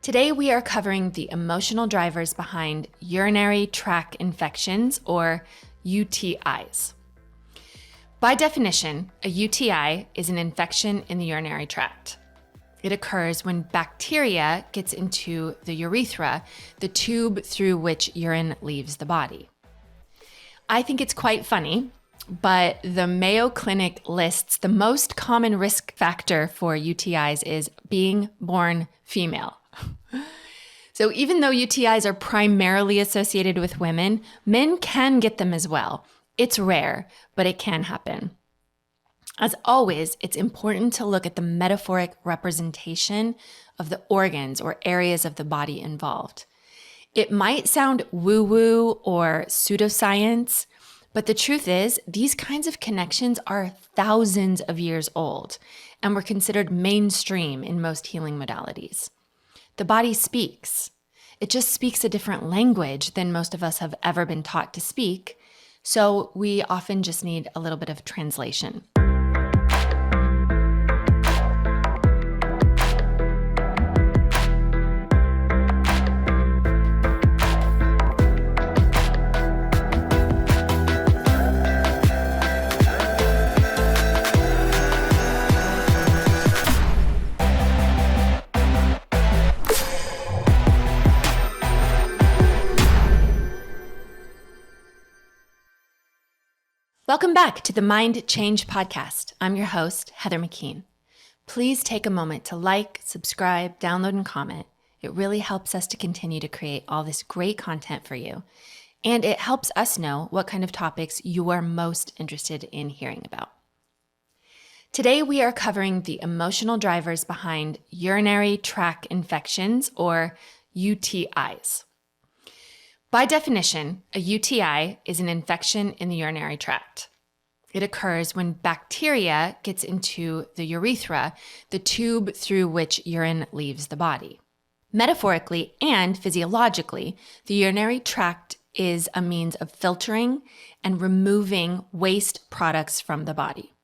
Today we are covering the emotional drivers behind urinary tract infections, or UTIs. By definition, a UTI is an infection in the urinary tract. It occurs when bacteria gets into the urethra, the tube through which urine leaves the body. I think it's quite funny, but the Mayo Clinic lists the most common risk factor for UTIs is being born female. So even though UTIs are primarily associated with women, men can get them as well. It's rare, but it can happen. As always, it's important to look at the metaphoric representation of the organs or areas of the body involved. It might sound woo-woo or pseudoscience, but the truth is, these kinds of connections are thousands of years old and were considered mainstream in most healing modalities. The body speaks. It just speaks a different language than most of us have ever been taught to speak, so we often just need a little bit of translation. Welcome back to the Mind Change Podcast. I'm your host, Heather McKean. Please take a moment to like, subscribe, download, and comment. It really helps us to continue to create all this great content for you. And it helps us know what kind of topics you are most interested in hearing about. Today, we are covering the emotional drivers behind urinary tract infections, or UTIs. By definition, a UTI is an infection in the urinary tract. It occurs when bacteria gets into the urethra, the tube through which urine leaves the body. Metaphorically and physiologically, the urinary tract is a means of filtering and removing waste products from the body.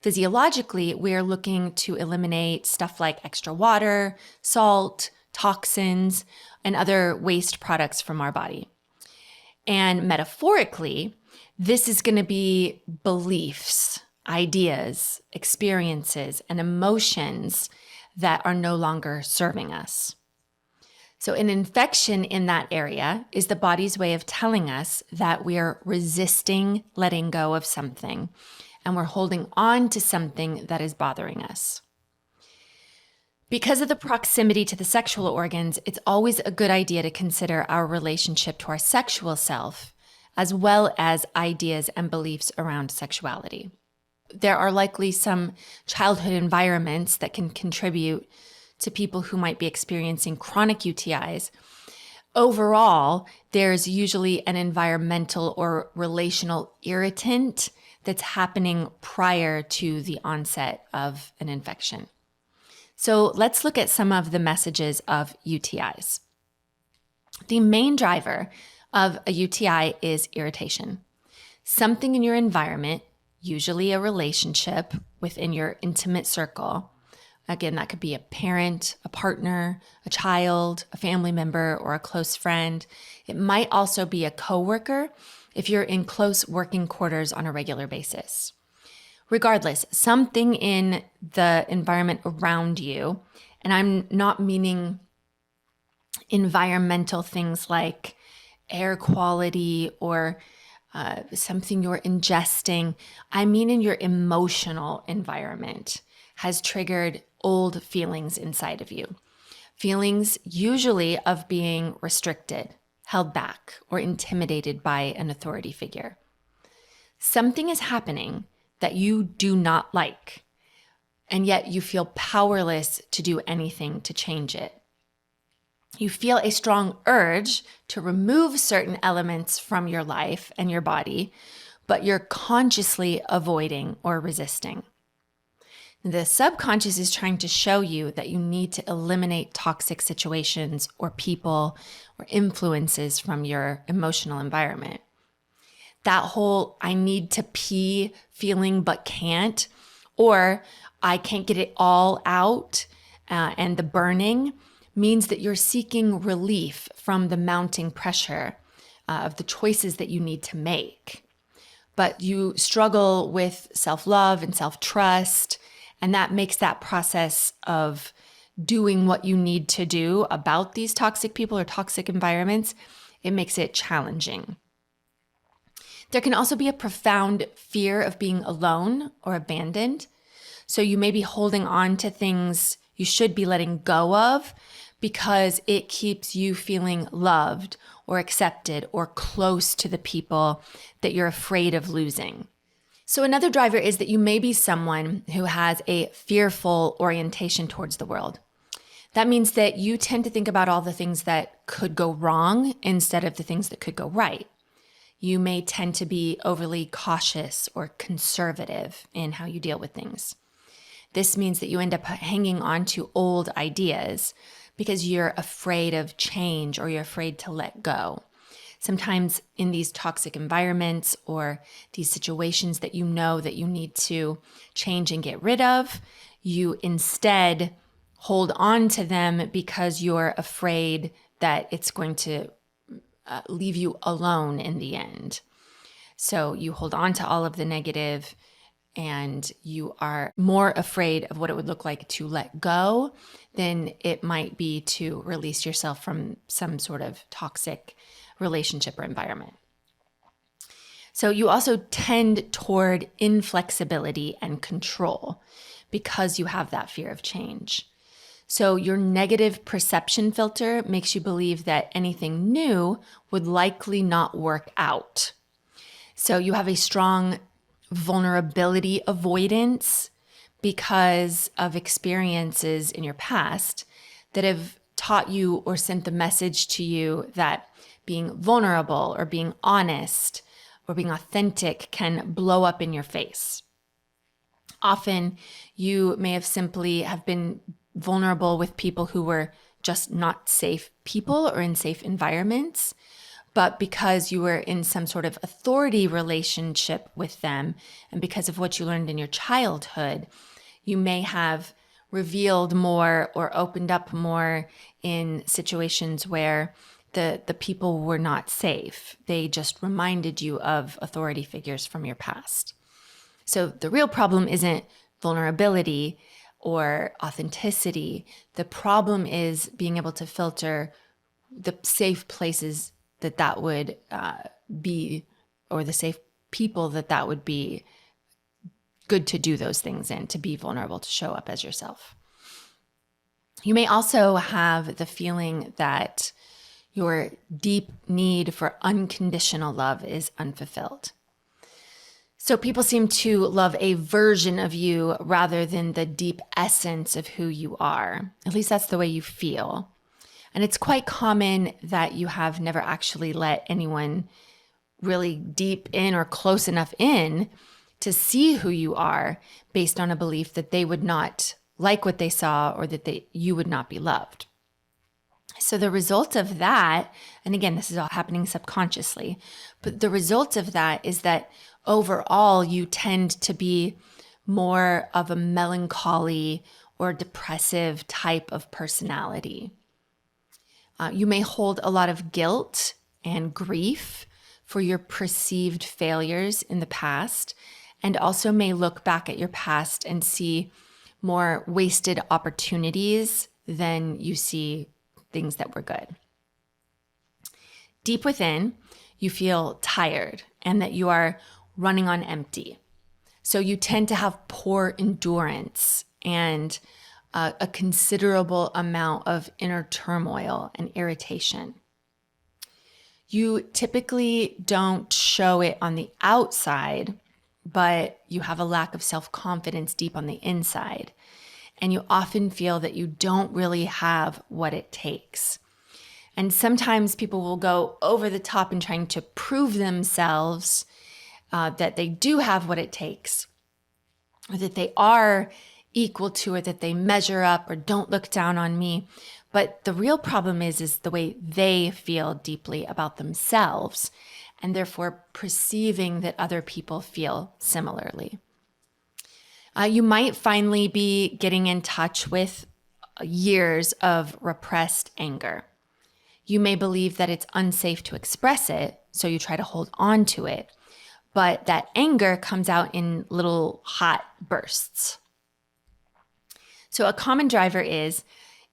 Physiologically, we are looking to eliminate stuff like extra water, salt, toxins, and other waste products from our body. And metaphorically, this is going to be beliefs, ideas, experiences, and emotions that are no longer serving us. So an infection in that area is the body's way of telling us that we are resisting letting go of something, and we're holding on to something that is bothering us. Because of the proximity to the sexual organs, it's always a good idea to consider our relationship to our sexual self, as well as ideas and beliefs around sexuality. There are likely some childhood environments that can contribute to people who might be experiencing chronic UTIs. Overall, there's usually an environmental or relational irritant that's happening prior to the onset of an infection. So let's look at some of the messages of UTIs. The main driver of a UTI is irritation. Something in your environment, usually a relationship within your intimate circle, again, that could be a parent, a partner, a child, a family member, or a close friend. It might also be a coworker if you're in close working quarters on a regular basis. Regardless, something in the environment around you, and I'm not meaning environmental things like air quality or something you're ingesting, I mean in your emotional environment, has triggered old feelings inside of you. Feelings usually of being restricted, held back, or intimidated by an authority figure. Something is happening that you do not like, and yet you feel powerless to do anything to change it. You feel a strong urge to remove certain elements from your life and your body, but you're consciously avoiding or resisting. The subconscious is trying to show you that you need to eliminate toxic situations or people or influences from your emotional environment. That whole I need to pee feeling but can't, or I can't get it all out, and the burning means that you're seeking relief from the mounting pressure of the choices that you need to make. But you struggle with self-love and self-trust, and that makes that process of doing what you need to do about these toxic people or toxic environments, it makes it challenging. There can also be a profound fear of being alone or abandoned. So you may be holding on to things you should be letting go of because it keeps you feeling loved or accepted or close to the people that you're afraid of losing. So another driver is that you may be someone who has a fearful orientation towards the world. That means that you tend to think about all the things that could go wrong instead of the things that could go right. You may tend to be overly cautious or conservative in how you deal with things. This means that you end up hanging on to old ideas because you're afraid of change or you're afraid to let go. Sometimes in these toxic environments or these situations that you know that you need to change and get rid of, you instead hold on to them because you're afraid that it's going to leave you alone in the end. So you hold on to all of the negative and you are more afraid of what it would look like to let go than it might be to release yourself from some sort of toxic relationship or environment. So you also tend toward inflexibility and control because you have that fear of change. So your negative perception filter makes you believe that anything new would likely not work out. So you have a strong vulnerability avoidance because of experiences in your past that have taught you or sent the message to you that being vulnerable or being honest or being authentic can blow up in your face. Often you may have simply have been vulnerable with people who were just not safe people or in safe environments. But because you were in some sort of authority relationship with them, and because of what you learned in your childhood, you may have revealed more or opened up more in situations where the people were not safe. They just reminded you of authority figures from your past. So the real problem isn't vulnerability or authenticity. The problem is being able to filter the safe places that would be, or the safe people that would be good to do those things in, to be vulnerable, to show up as yourself. You may also have the feeling that your deep need for unconditional love is unfulfilled. So people seem to love a version of you rather than the deep essence of who you are. At least that's the way you feel. And it's quite common that you have never actually let anyone really deep in or close enough in to see who you are based on a belief that they would not like what they saw or that you would not be loved. So the result of that, and again, this is all happening subconsciously, but the result of that is that overall you tend to be more of a melancholy or depressive type of personality. You may hold a lot of guilt and grief for your perceived failures in the past, and also may look back at your past and see more wasted opportunities than you see things that were good. Deep within, you feel tired and that you are running on empty. So you tend to have poor endurance and a considerable amount of inner turmoil and irritation. You typically don't show it on the outside, but you have a lack of self-confidence deep on the inside. And you often feel that you don't really have what it takes. And sometimes people will go over the top in trying to prove themselves that they do have what it takes, or that they are equal to it, that they measure up or don't look down on me. But the real problem is the way they feel deeply about themselves, and therefore perceiving that other people feel similarly. You might finally be getting in touch with years of repressed anger. You may believe that it's unsafe to express it, so you try to hold on to it, but that anger comes out in little hot bursts. So a common driver is,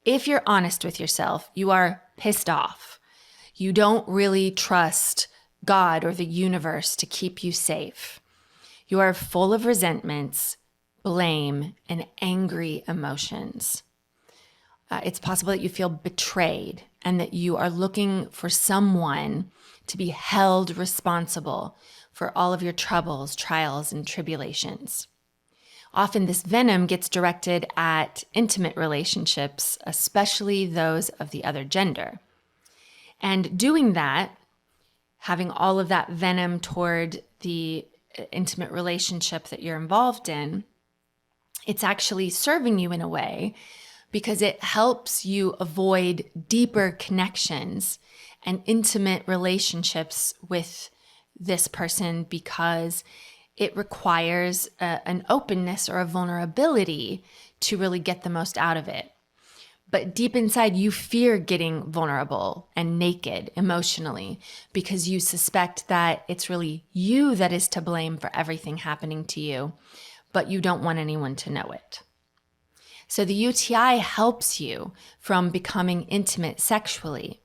if you're honest with yourself, you are pissed off. You don't really trust God or the universe to keep you safe. You are full of resentments, blame, and angry emotions. It's possible that you feel betrayed and that you are looking for someone to be held responsible for all of your troubles, trials, and tribulations. Often this venom gets directed at intimate relationships, especially those of the other gender. And doing that, having all of that venom toward the intimate relationship that you're involved in, it's actually serving you in a way because it helps you avoid deeper connections and intimate relationships with this person because it requires an openness or a vulnerability to really get the most out of it. But deep inside, you fear getting vulnerable and naked emotionally because you suspect that it's really you that is to blame for everything happening to you, but you don't want anyone to know it. So the UTI helps you from becoming intimate sexually.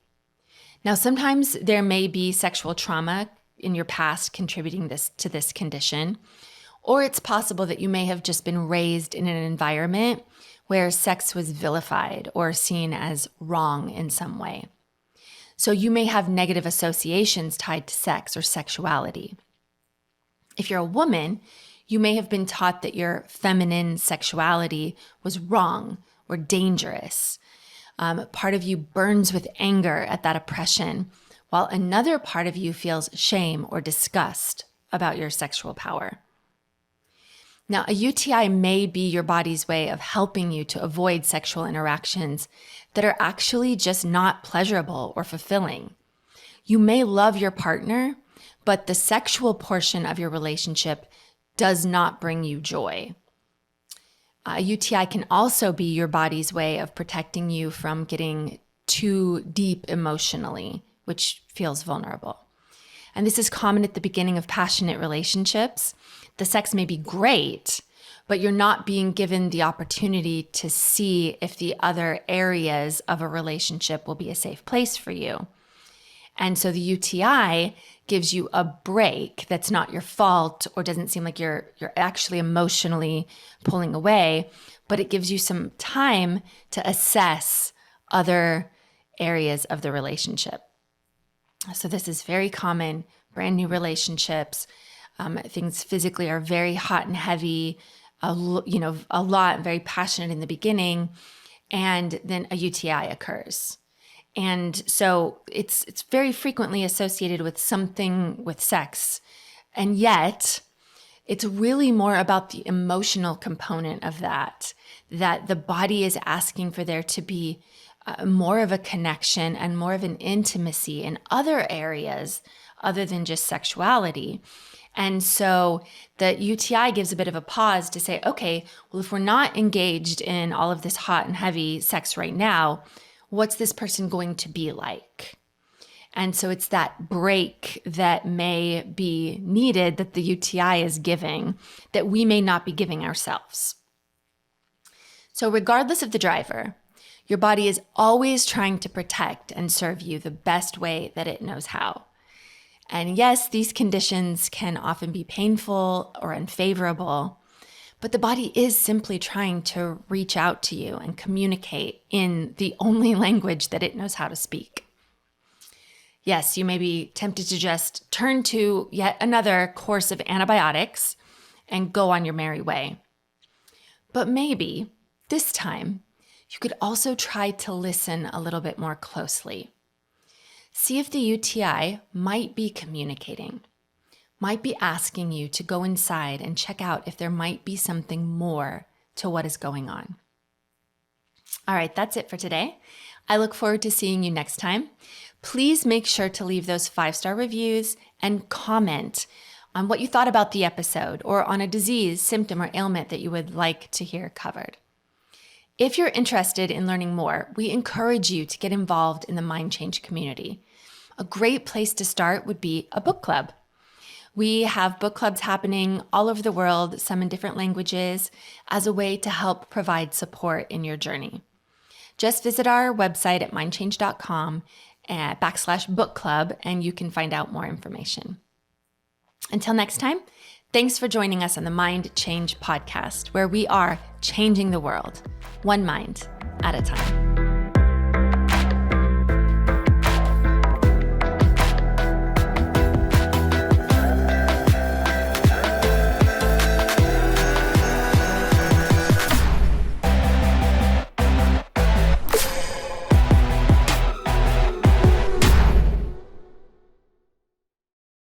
Now, sometimes there may be sexual trauma in your past contributing to this condition, or it's possible that you may have just been raised in an environment where sex was vilified or seen as wrong in some way. So you may have negative associations tied to sex or sexuality. If you're a woman, you may have been taught that your feminine sexuality was wrong or dangerous. Part of you burns with anger at that oppression, while another part of you feels shame or disgust about your sexual power. Now, a UTI may be your body's way of helping you to avoid sexual interactions that are actually just not pleasurable or fulfilling. You may love your partner, but the sexual portion of your relationship does not bring you joy. A UTI can also be your body's way of protecting you from getting too deep emotionally, which feels vulnerable. And this is common at the beginning of passionate relationships. The sex may be great, but you're not being given the opportunity to see if the other areas of a relationship will be a safe place for you. And so the UTI gives you a break that's not your fault or doesn't seem like you're actually emotionally pulling away, but it gives you some time to assess other areas of the relationship. So this is very common, brand new relationships. Things physically are very hot and heavy, a lot, very passionate in the beginning, and then a UTI occurs. And so it's very frequently associated with something with sex. And yet it's really more about the emotional component of that the body is asking for there to be more of a connection and more of an intimacy in other areas other than just sexuality. And so the UTI gives a bit of a pause to say, okay, well, if we're not engaged in all of this hot and heavy sex right now, what's this person going to be like? And so it's that break that may be needed that the UTI is giving that we may not be giving ourselves. So regardless of the driver, your body is always trying to protect and serve you the best way that it knows how. And yes, these conditions can often be painful or unfavorable, but the body is simply trying to reach out to you and communicate in the only language that it knows how to speak. Yes, you may be tempted to just turn to yet another course of antibiotics and go on your merry way. But maybe this time you could also try to listen a little bit more closely. See if the UTI might be communicating, might be asking you to go inside and check out if there might be something more to what is going on. All right, that's it for today. I look forward to seeing you next time. Please make sure to leave those 5-star reviews and comment on what you thought about the episode or on a disease, symptom, or ailment that you would like to hear covered. If you're interested in learning more, we encourage you to get involved in the Mind Change community. A great place to start would be a book club. We have book clubs happening all over the world, some in different languages, as a way to help provide support in your journey. Just visit our website at mindchange.com /book club, and you can find out more information. Until next time, thanks for joining us on the Mind Change podcast, where we are changing the world, one mind at a time.